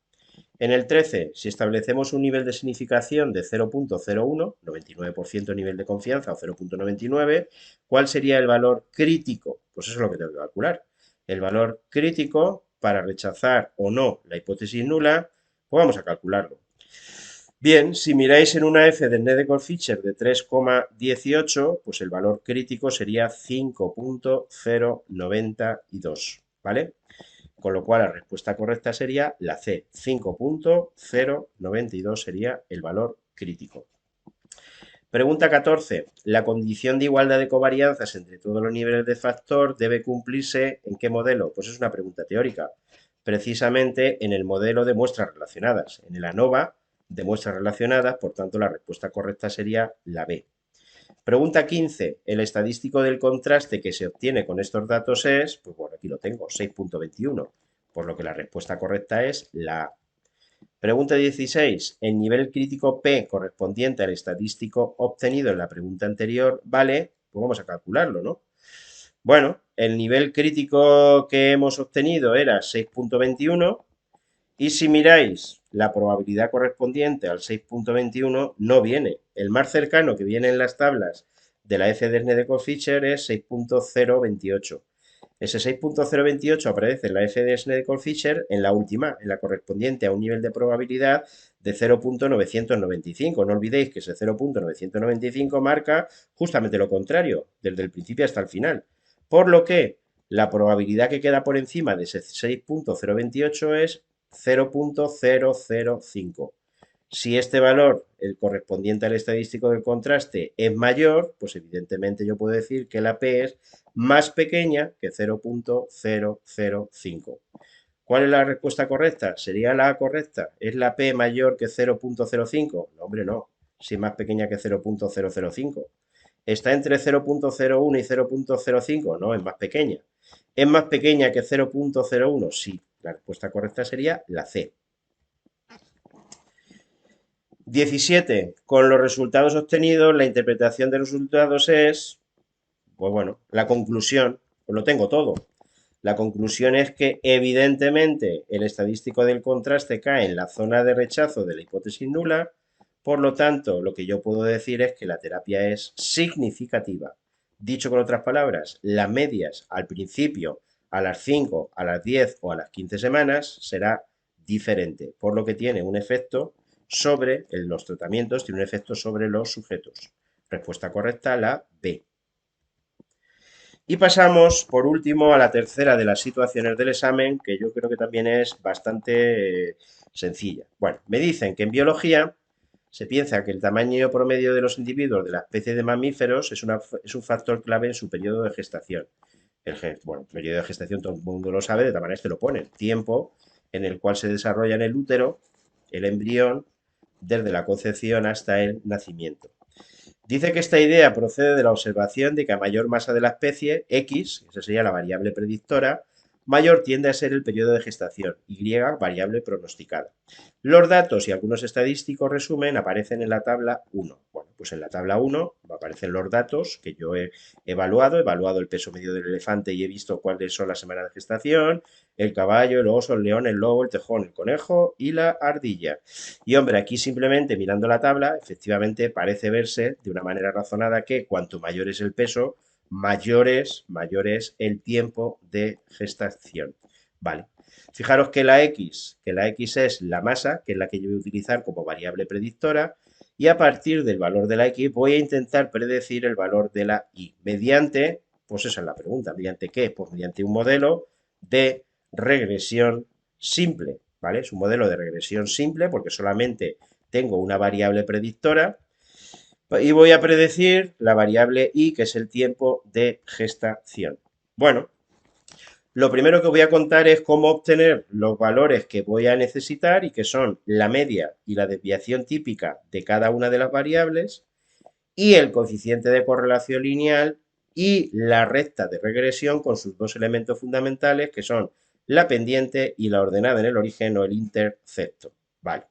En el 13, si establecemos un nivel de significación de 0.01, 99% nivel de confianza o 0.99, ¿cuál sería el valor crítico? Pues eso es lo que tengo que calcular. El valor crítico para rechazar o no la hipótesis nula, pues vamos a calcularlo. Bien, si miráis en una F del Nedecorf-Fischer de 3,18, pues el valor crítico sería 5.092, ¿vale? Con lo cual la respuesta correcta sería la C, 5.092 sería el valor crítico. Pregunta 14. La condición de igualdad de covarianzas entre todos los niveles de factor debe cumplirse ¿en qué modelo? Pues es una pregunta teórica. Precisamente en el modelo de muestras relacionadas. En el ANOVA de muestras relacionadas, por tanto la respuesta correcta sería la B. Pregunta 15. El estadístico del contraste que se obtiene con estos datos es, pues bueno, aquí lo tengo, 6.21, por lo que la respuesta correcta es la A. Pregunta 16. El nivel crítico P correspondiente al estadístico obtenido en la pregunta anterior vale, pues vamos a calcularlo, ¿no? Bueno, el nivel crítico que hemos obtenido era 6.21 y si miráis la probabilidad correspondiente al 6.21 no viene. El más cercano que viene en las tablas de la F de Nedecorf-Fischer es 6.028. Ese 6.028 aparece en la F de Nedecorf-Fischer en la última, en la correspondiente a un nivel de probabilidad de 0.995. No olvidéis que ese 0.995 marca justamente lo contrario, desde el principio hasta el final. Por lo que la probabilidad que queda por encima de ese 6.028 es 0.005. Si este valor, el correspondiente al estadístico del contraste, es mayor, pues evidentemente yo puedo decir que la P es más pequeña que 0.005. ¿Cuál es la respuesta correcta? ¿Sería la A correcta? ¿Es la P mayor que 0.05? No, hombre, no. Si es más pequeña que 0.005. ¿Está entre 0.01 y 0.05? No, es más pequeña. ¿Es más pequeña que 0.01? Sí. La respuesta correcta sería la C. 17. Con los resultados obtenidos, la interpretación de los resultados es, pues bueno, la conclusión, pues lo tengo todo. La conclusión es que evidentemente el estadístico del contraste cae en la zona de rechazo de la hipótesis nula, por lo tanto, lo que yo puedo decir es que la terapia es significativa. Dicho con otras palabras, las medias al principio, a las 5, a las 10 o a las 15 semanas será diferente, por lo que tiene un efecto sobre los tratamientos, tiene un efecto sobre los sujetos. Respuesta correcta, la B. Y pasamos, por último, a la tercera de las situaciones del examen, que yo creo que también es bastante sencilla. Bueno, me dicen que en biología se piensa que el tamaño promedio de los individuos de la especie de mamíferos es un factor clave en su periodo de gestación. Bueno, el periodo de gestación todo el mundo lo sabe, de tal manera que te lo pone. Tiempo en el cual se desarrolla en el útero el embrión desde la concepción hasta el nacimiento. Dice que esta idea procede de la observación de que a mayor masa de la especie, X, esa sería la variable predictora, mayor tiende a ser el periodo de gestación, Y, variable pronosticada. Los datos y algunos estadísticos resumen aparecen en la tabla 1. Bueno, pues en la tabla 1 aparecen los datos que yo he evaluado el peso medio del elefante y he visto cuáles son las semanas de gestación, el caballo, el oso, el león, el lobo, el tejón, el conejo y la ardilla. Y hombre, aquí simplemente mirando la tabla, efectivamente parece verse de una manera razonada que cuanto mayor es el peso, mayor es el tiempo de gestación. Vale. Fijaros que la X es la masa, que es la que yo voy a utilizar como variable predictora, y a partir del valor de la X voy a intentar predecir el valor de la Y, mediante, pues esa es la pregunta, ¿mediante qué? Pues mediante un modelo de regresión simple, ¿vale? Es un modelo de regresión simple porque solamente tengo una variable predictora y voy a predecir la variable Y, que es el tiempo de gestación. Bueno, Lo primero que voy a contar es cómo obtener los valores que voy a necesitar y que son la media y la desviación típica de cada una de las variables y el coeficiente de correlación lineal y la recta de regresión con sus dos elementos fundamentales que son la pendiente y la ordenada en el origen o el intercepto. Vale.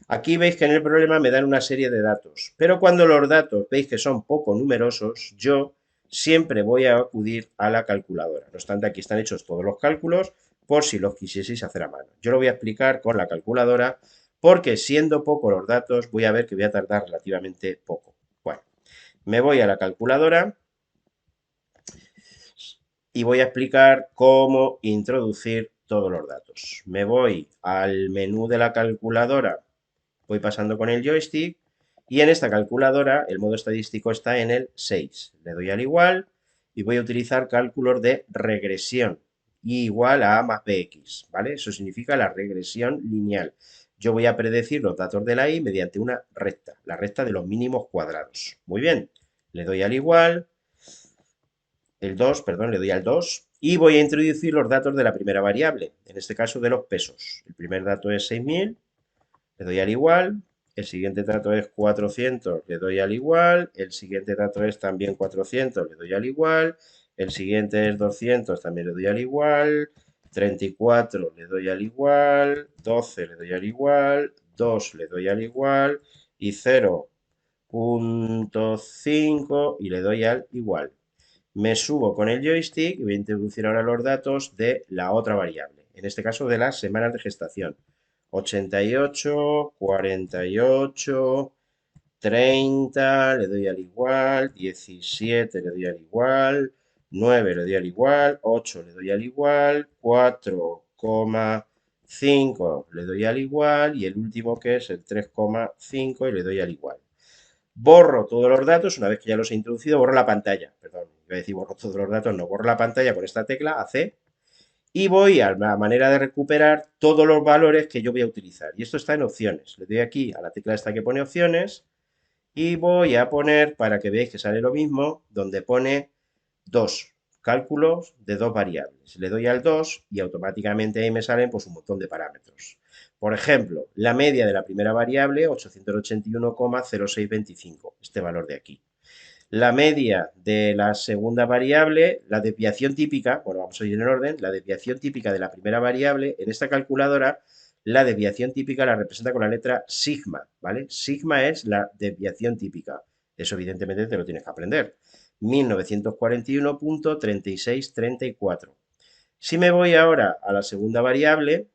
Aquí veis que en el problema me dan una serie de datos, pero cuando los datos veis que son poco numerosos, yo siempre voy a acudir a la calculadora. No obstante, aquí están hechos todos los cálculos por si los quisieseis hacer a mano. Yo lo voy a explicar con la calculadora porque siendo pocos los datos voy a ver que voy a tardar relativamente poco. Bueno, me voy a la calculadora y voy a explicar cómo introducir todos los datos. Me voy al menú de la calculadora, voy pasando con el joystick y en esta calculadora el modo estadístico está en el 6. Le doy al igual y voy a utilizar cálculos de regresión y igual a más bx, ¿vale? Eso significa la regresión lineal. Yo voy a predecir los datos de la y mediante una recta, la recta de los mínimos cuadrados. Muy bien, le doy al igual, el 2, perdón, le doy al 2 y voy a introducir los datos de la primera variable, en este caso de los pesos. El primer dato es 6.000, le doy al igual, el siguiente dato es 400, le doy al igual, el siguiente dato es también 400, le doy al igual, el siguiente es 200, también le doy al igual, 34 le doy al igual, 12 le doy al igual, 2 le doy al igual y 0.5 y le doy al igual. Me subo con el joystick y voy a introducir ahora los datos de la otra variable, en este caso de las semanas de gestación. 88, 48, 30, le doy al igual, 17 le doy al igual, 9 le doy al igual, 8 le doy al igual, 4,5 le doy al igual y el último que es el 3,5 y le doy al igual. Borro todos los datos, una vez que ya los he introducido, borro la pantalla, perdón, iba a decir borro todos los datos, no, borro la pantalla con esta tecla, AC, y voy a la manera de recuperar todos los valores que yo voy a utilizar. Y esto está en opciones. Le doy aquí a la tecla esta que pone opciones y voy a poner, para que veáis que sale lo mismo, donde pone dos cálculos de dos variables. Le doy al 2 y automáticamente ahí me salen pues un montón de parámetros. Por ejemplo, la media de la primera variable, 881,0625, este valor de aquí. La media de la segunda variable, la desviación típica, bueno, vamos a ir en orden, la desviación típica de la primera variable, en esta calculadora, la desviación típica la representa con la letra sigma, ¿vale? Sigma es la desviación típica. Eso evidentemente te lo tienes que aprender. 1941.3634. Si me voy ahora a la segunda variable,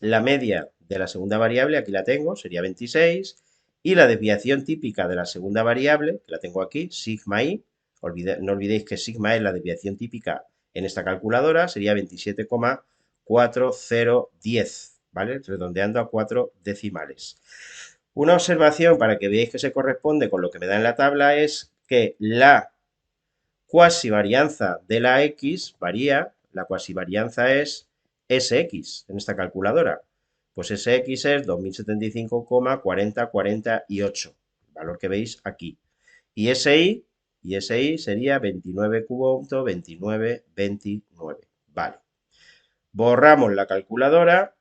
la media de la segunda variable, aquí la tengo, sería 26, y la desviación típica de la segunda variable, que la tengo aquí, sigma i, no olvidéis que sigma es la desviación típica en esta calculadora, sería 27,4010, ¿vale? Redondeando a 4 decimales. Una observación para que veáis que se corresponde con lo que me da en la tabla es que la cuasivarianza de la x varía, la cuasivarianza es Sx en esta calculadora. Pues Sx es 2075,4048, el valor que veis aquí. Y SI sería 29,2929. Vale. Borramos la calculadora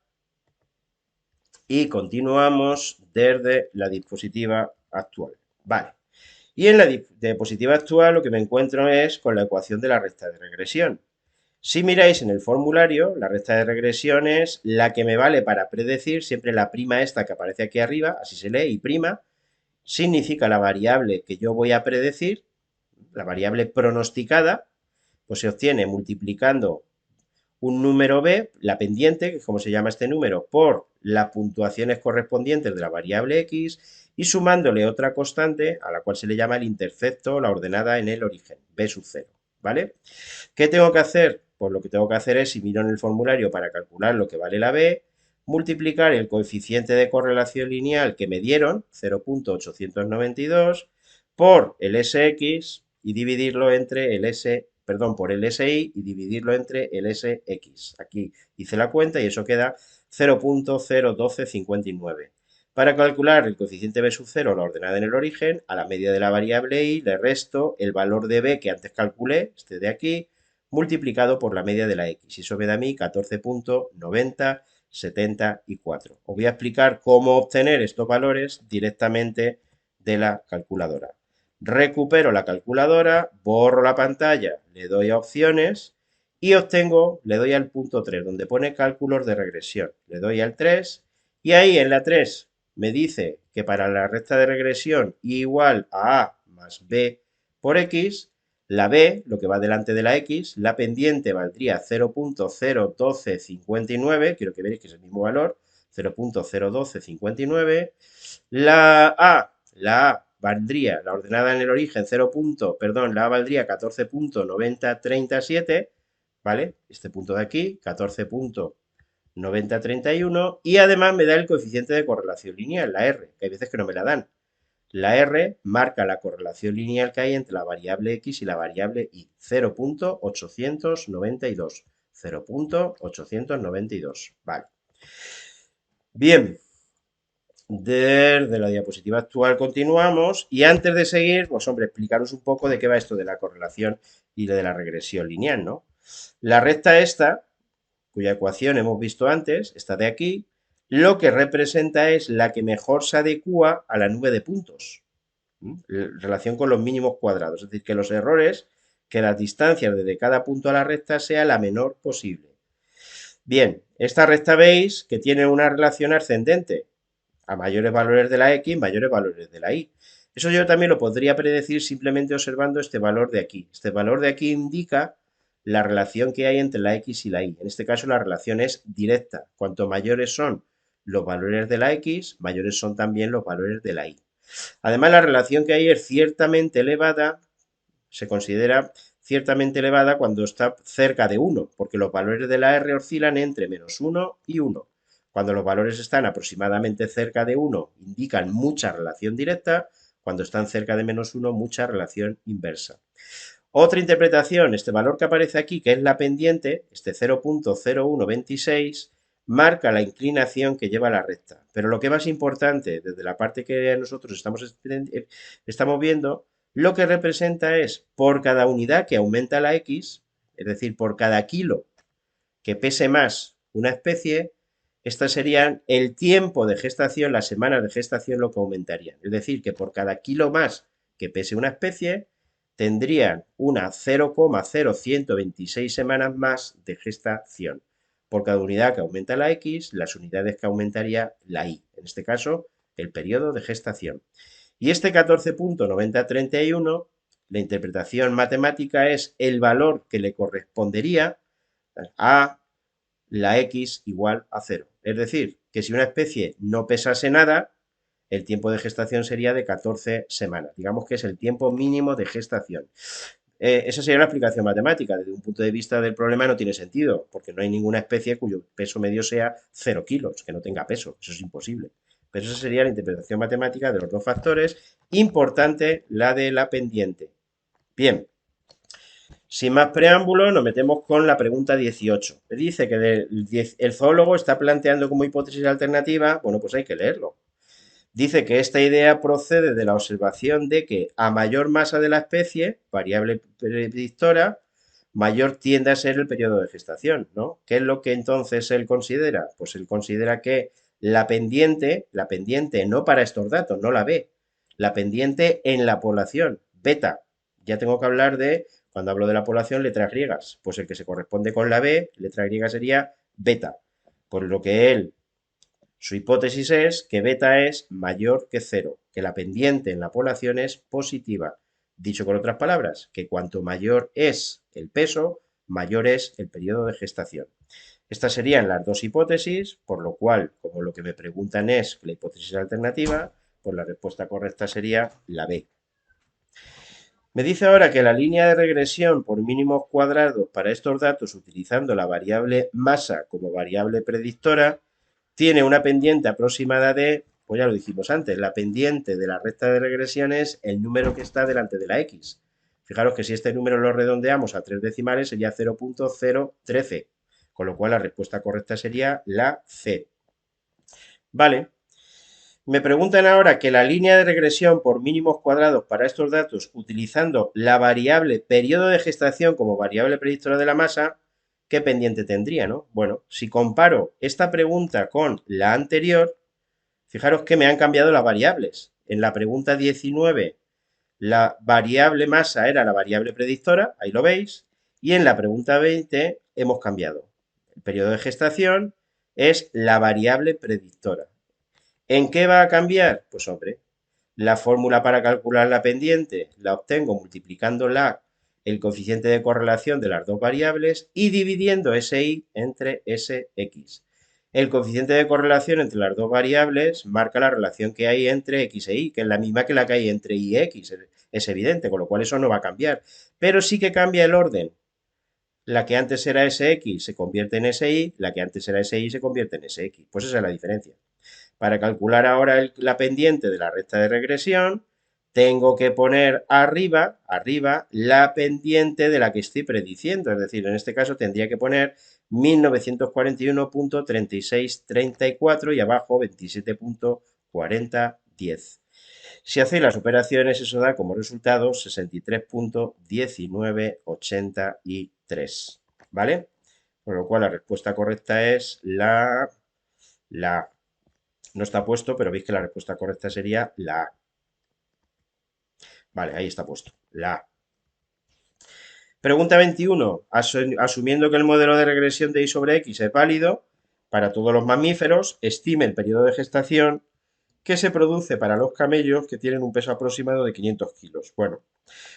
y continuamos desde la diapositiva actual. Vale. Y en la diapositiva actual lo que me encuentro es con la ecuación de la recta de regresión. Si miráis en el formulario, la recta de regresión es la que me vale para predecir, siempre la prima esta que aparece aquí arriba, así se lee, y prima, significa la variable que yo voy a predecir, la variable pronosticada, pues se obtiene multiplicando un número b, la pendiente, que es como se llama este número, por las puntuaciones correspondientes de la variable x, y sumándole otra constante a la cual se le llama el intercepto, la ordenada en el origen, b sub 0, ¿vale? ¿Qué tengo que hacer? Pues lo que tengo que hacer es, si miro en el formulario para calcular lo que vale la b, multiplicar el coeficiente de correlación lineal que me dieron, 0.892, por el sx y dividirlo entre el s, perdón, por el si y dividirlo entre el sx. Aquí hice la cuenta y eso queda 0.01259. Para calcular el coeficiente b sub 0, la ordenada en el origen, a la media de la variable y le resto el valor de b que antes calculé, este de aquí, multiplicado por la media de la x. Y eso me da a mí 14,9074. Os voy a explicar cómo obtener estos valores directamente de la calculadora. Recupero la calculadora, borro la pantalla, le doy a opciones y obtengo, le doy al punto 3, donde pone cálculos de regresión. Le doy al 3 y ahí en la 3 me dice que para la recta de regresión igual a más b por x, la b, lo que va delante de la x, la pendiente valdría 0,01259, quiero que veáis que es el mismo valor, 0,01259. La A valdría, la ordenada en el origen, la A valdría 14,9037, ¿vale? Este punto de aquí, 14,9031, y además me da el coeficiente de correlación lineal, la R, que hay veces que no me la dan. La R marca la correlación lineal que hay entre la variable X y la variable Y, 0,892. 0,892, vale. Bien, desde la diapositiva actual continuamos y antes de seguir, pues hombre, explicaros un poco de qué va esto de la correlación y de la regresión lineal, ¿no? La recta esta, cuya ecuación hemos visto antes, esta de aquí, lo que representa es la que mejor se adecúa a la nube de puntos, en relación con los mínimos cuadrados, es decir, que los errores, que las distancias desde cada punto a la recta sea la menor posible. Bien, esta recta veis que tiene una relación ascendente, a mayores valores de la X, mayores valores de la Y. Eso yo también lo podría predecir simplemente observando este valor de aquí. Este valor de aquí indica la relación que hay entre la X y la Y. En este caso la relación es directa. Cuanto mayores son los valores de la X, mayores son también los valores de la Y. Además, la relación que hay es ciertamente elevada, se considera ciertamente elevada cuando está cerca de 1, porque los valores de la R oscilan entre -1 y 1. Cuando los valores están aproximadamente cerca de 1, indican mucha relación directa, cuando están cerca de -1, mucha relación inversa. Otra interpretación, este valor que aparece aquí, que es la pendiente, este 0,0126, marca la inclinación que lleva la recta. Pero lo que es más importante, desde la parte que nosotros estamos viendo, lo que representa es por cada unidad que aumenta la X, es decir, por cada kilo que pese más una especie, estas serían el tiempo de gestación, las semanas de gestación lo que aumentarían. Es decir, que por cada kilo más que pese una especie, tendrían una 0,0126 semanas más de gestación. Por cada unidad que aumenta la X, las unidades que aumentaría la Y. En este caso, el periodo de gestación. Y este 14,9031, la interpretación matemática es el valor que le correspondería a la X igual a 0. Es decir, que si una especie no pesase nada, el tiempo de gestación sería de 14 semanas. Digamos que es el tiempo mínimo de gestación. Esa sería la explicación matemática. Desde un punto de vista del problema no tiene sentido, porque no hay ninguna especie cuyo peso medio sea 0 kilos, que no tenga peso. Eso es imposible. Pero esa sería la interpretación matemática de los dos factores. Importante la de la pendiente. Bien, sin más preámbulos, nos metemos con la pregunta 18. Dice que el zoólogo está planteando como hipótesis alternativa, bueno, pues hay que leerlo. Dice que esta idea procede de la observación de que a mayor masa de la especie, variable predictora, mayor tiende a ser el periodo de gestación, ¿no? ¿Qué es lo que entonces él considera? Pues él considera que la pendiente no para estos datos, no la B, la pendiente en la población, beta. Ya tengo que hablar de, cuando hablo de la población, letras griegas. Pues el que se corresponde con la B, letra griega sería beta. Por lo que él, su hipótesis es que beta es mayor que 0, que la pendiente en la población es positiva. Dicho con otras palabras, que cuanto mayor es el peso, mayor es el periodo de gestación. Estas serían las dos hipótesis, por lo cual, como lo que me preguntan es la hipótesis alternativa, pues la respuesta correcta sería la B. Me dice ahora que la línea de regresión por mínimos cuadrados para estos datos utilizando la variable masa como variable predictora tiene una pendiente aproximada de, pues ya lo dijimos antes, la pendiente de la recta de regresión es el número que está delante de la X. Fijaros que si este número lo redondeamos a 3 decimales sería 0,013, con lo cual la respuesta correcta sería la C. Vale. Me preguntan ahora que la línea de regresión por mínimos cuadrados para estos datos utilizando la variable periodo de gestación como variable predictora de la masa, ¿qué pendiente tendría, no? Bueno, si comparo esta pregunta con la anterior, fijaros que me han cambiado las variables. En la pregunta 19, la variable masa era la variable predictora, ahí lo veis, y en la pregunta 20 hemos cambiado. El periodo de gestación es la variable predictora. ¿En qué va a cambiar? Pues hombre, la fórmula para calcular la pendiente la obtengo multiplicando el coeficiente de correlación de las dos variables y dividiendo SI entre SX. El coeficiente de correlación entre las dos variables marca la relación que hay entre X e Y, que es la misma que la que hay entre Y y X, es evidente, con lo cual eso no va a cambiar. Pero sí que cambia el orden. La que antes era SX se convierte en SY, la que antes era SY se convierte en SX. Pues esa es la diferencia. Para calcular ahora la pendiente de la recta de regresión, tengo que poner arriba, la pendiente de la que estoy prediciendo. Es decir, en este caso tendría que poner 1941.3634 y abajo 27.4010. Si hacéis las operaciones, eso da como resultado 63.1983. ¿Vale? Con lo cual la respuesta correcta es la A. No está puesto, pero veis que la respuesta correcta sería la A. Vale, ahí está puesto, la A. Pregunta 21. Asumiendo que el modelo de regresión de Y sobre X es válido para todos los mamíferos, estime el periodo de gestación que se produce para los camellos que tienen un peso aproximado de 500 kilos. Bueno,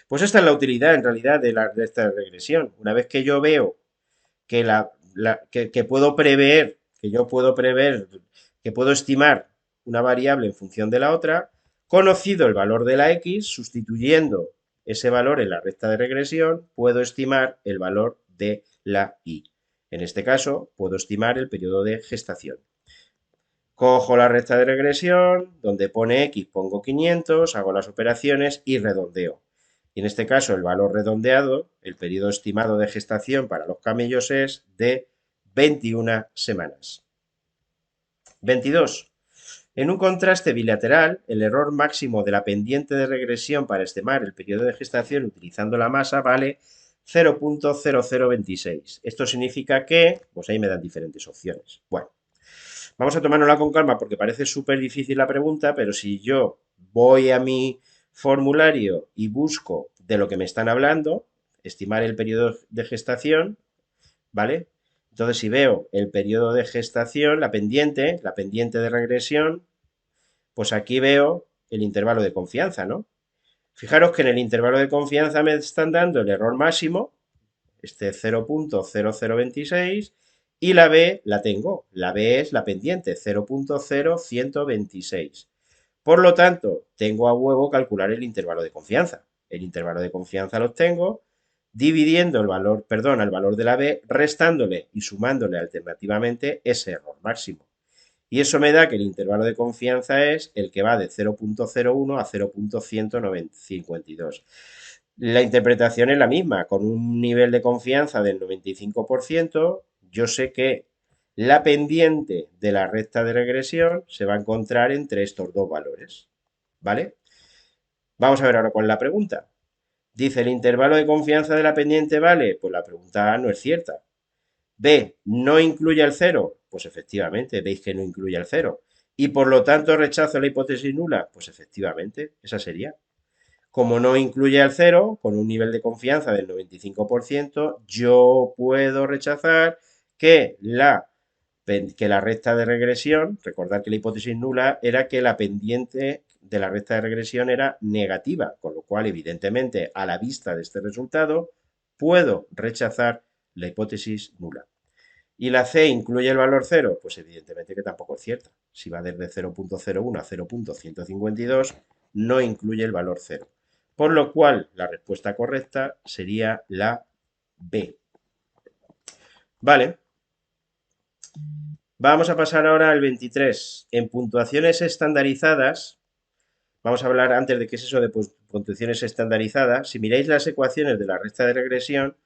pues esta es la utilidad en realidad de esta regresión. Una vez que yo veo que, que puedo prever, que puedo estimar una variable en función de la otra, conocido el valor de la X, sustituyendo ese valor en la recta de regresión, puedo estimar el valor de la Y. En este caso, puedo estimar el periodo de gestación. Cojo la recta de regresión, donde pone X pongo 500, hago las operaciones y redondeo. Y en este caso el valor redondeado, el periodo estimado de gestación para los camellos es de 21 semanas. 22. En un contraste bilateral, el error máximo de la pendiente de regresión para estimar el periodo de gestación utilizando la masa vale 0.0026. Esto significa que, pues ahí me dan diferentes opciones. Bueno, vamos a tomárnosla con calma porque parece súper difícil la pregunta, pero si yo voy a mi formulario y busco de lo que me están hablando, estimar el periodo de gestación, ¿vale? Entonces, si veo el periodo de gestación, la pendiente de regresión, pues aquí veo el intervalo de confianza, ¿no? Fijaros que en el intervalo de confianza me están dando el error máximo, este 0.0026, y la B la tengo. La B es la pendiente, 0.0126. Por lo tanto, tengo a huevo calcular el intervalo de confianza. El intervalo de confianza lo obtengo dividiendo el valor, perdón, el valor de la B, restándole y sumándole alternativamente ese error máximo. Y eso me da que el intervalo de confianza es el que va de 0.01 a 0.152. La interpretación es la misma, con un nivel de confianza del 95%, yo sé que la pendiente de la recta de regresión se va a encontrar entre estos dos valores, ¿vale? Vamos a ver ahora cuál es la pregunta. Dice, ¿el intervalo de confianza de la pendiente vale? Pues la pregunta A no es cierta. B, ¿no incluye el cero? Pues efectivamente, veis que no incluye el cero. Y por lo tanto rechazo la hipótesis nula. Pues efectivamente, esa sería. Como no incluye el cero, con un nivel de confianza del 95%, yo puedo rechazar que la recta de regresión, recordad que la hipótesis nula era que la pendiente de la recta de regresión era negativa, con lo cual, evidentemente, a la vista de este resultado, puedo rechazar la hipótesis nula. ¿Y la C incluye el valor cero? Pues evidentemente que tampoco es cierta. Si va desde 0.01 a 0.152, no incluye el valor cero. Por lo cual, la respuesta correcta sería la B. Vale. Vamos a pasar ahora al 23. En puntuaciones estandarizadas, vamos a hablar antes de qué es eso de puntuaciones estandarizadas. Si miráis las ecuaciones de la recta de regresión,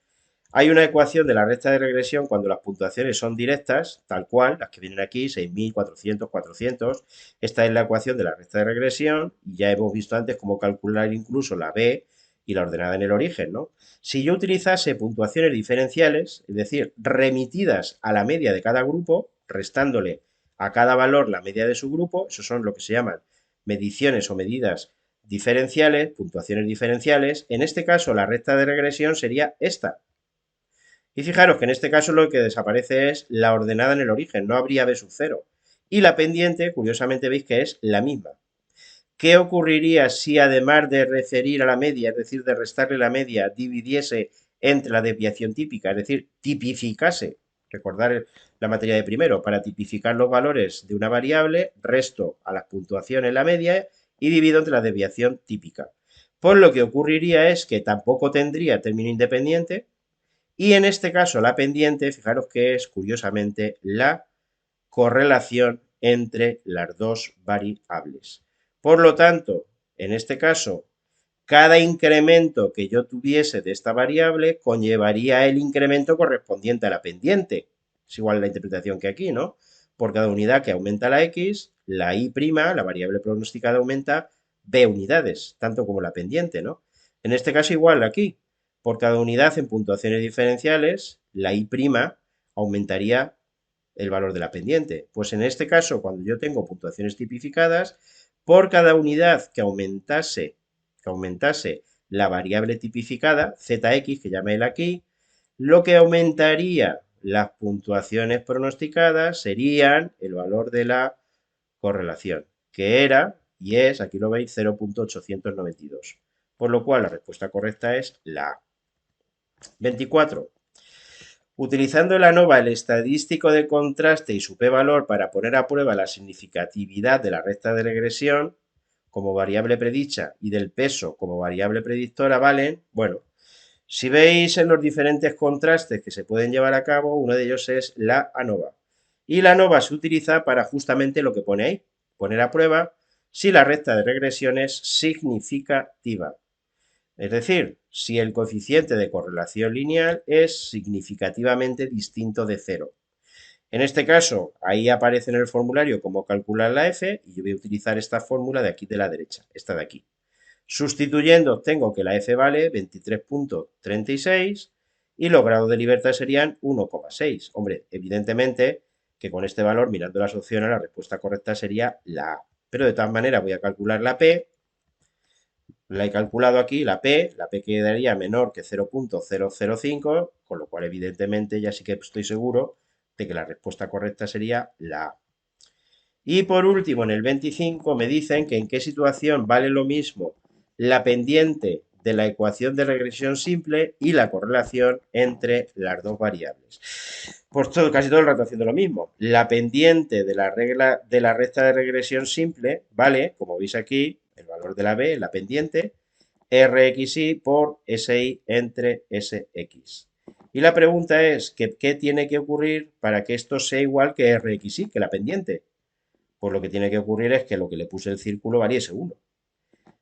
Hay una ecuación de la recta de regresión cuando las puntuaciones son directas, tal cual, las que vienen aquí, 6.400, 400. Esta es la ecuación de la recta de regresión y ya hemos visto antes cómo calcular incluso la b y la ordenada en el origen, ¿no? Si yo utilizase puntuaciones diferenciales, es decir, remitidas a la media de cada grupo, restándole a cada valor la media de su grupo, esos son lo que se llaman mediciones o medidas diferenciales, puntuaciones diferenciales. En este caso, la recta de regresión sería esta. Y fijaros que en este caso lo que desaparece es la ordenada en el origen, no habría b sub 0. Y la pendiente, curiosamente, veis que es la misma. ¿Qué ocurriría si además de referir a la media, es decir, de restarle la media, dividiese entre la desviación típica, es decir, tipificase? Recordar la materia de primero, para tipificar los valores de una variable, resto a las puntuaciones la media y divido entre la desviación típica. Pues lo que ocurriría es que tampoco tendría término independiente y en este caso la pendiente, fijaros que es curiosamente la correlación entre las dos variables. Por lo tanto, en este caso, cada incremento que yo tuviese de esta variable conllevaría el incremento correspondiente a la pendiente. Es igual la interpretación que aquí, ¿no? Por cada unidad que aumenta la x, la y', la variable pronosticada, aumenta b unidades, tanto como la pendiente, ¿no? En este caso igual aquí, por cada unidad en puntuaciones diferenciales, la y' aumentaría el valor de la pendiente. Pues en este caso, cuando yo tengo puntuaciones tipificadas, por cada unidad que aumentase la variable tipificada, zx, que llamé el aquí, lo que aumentaría las puntuaciones pronosticadas serían el valor de la correlación, que era, y es, aquí lo veis, 0.892. Por lo cual la respuesta correcta es la A. 24. Utilizando el ANOVA, el estadístico de contraste y su p-valor para poner a prueba la significatividad de la recta de regresión como variable predicha y del peso como variable predictora valen, bueno, si veis en los diferentes contrastes que se pueden llevar a cabo, uno de ellos es la ANOVA. Y la ANOVA se utiliza para justamente lo que pone ahí, poner a prueba si la recta de regresión es significativa. Es decir, si el coeficiente de correlación lineal es significativamente distinto de cero. En este caso, ahí aparece en el formulario cómo calcular la f y yo voy a utilizar esta fórmula de aquí de la derecha, esta de aquí. Sustituyendo obtengo que la f vale 23.36 y los grados de libertad serían 1,6. Hombre, evidentemente que con este valor, mirando las opciones, la respuesta correcta sería la A. Pero de todas maneras voy a calcular la P. La he calculado aquí, la P quedaría menor que 0.005, con lo cual evidentemente ya sí que estoy seguro de que la respuesta correcta sería la A. Y por último, en el 25 me dicen que en qué situación vale lo mismo la pendiente de la ecuación de regresión simple y la correlación entre las dos variables. Pues casi todo el rato haciendo lo mismo. La pendiente de la regla de la recta de regresión simple vale, como veis aquí, el valor de la b, la pendiente, Rxy por Si entre Sx. Y la pregunta es, ¿qué tiene que ocurrir para que esto sea igual que Rxy, que la pendiente? Pues lo que tiene que ocurrir es que lo que le puse el círculo valiese 1.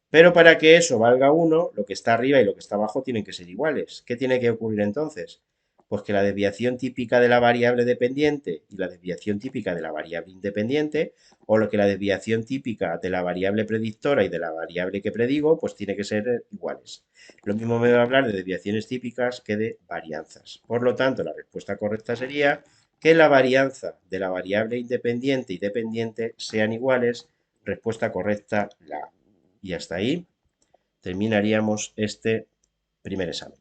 Pero para que eso valga 1, lo que está arriba y lo que está abajo tienen que ser iguales. ¿Qué tiene que ocurrir entonces? Pues que la desviación típica de la variable dependiente y la desviación típica de la variable independiente, o lo que la desviación típica de la variable predictora y de la variable que predigo, pues tiene que ser iguales. Lo mismo me va a hablar de desviaciones típicas que de varianzas. Por lo tanto, la respuesta correcta sería que la varianza de la variable independiente y dependiente sean iguales. Respuesta correcta, la A. Y hasta ahí terminaríamos este primer examen.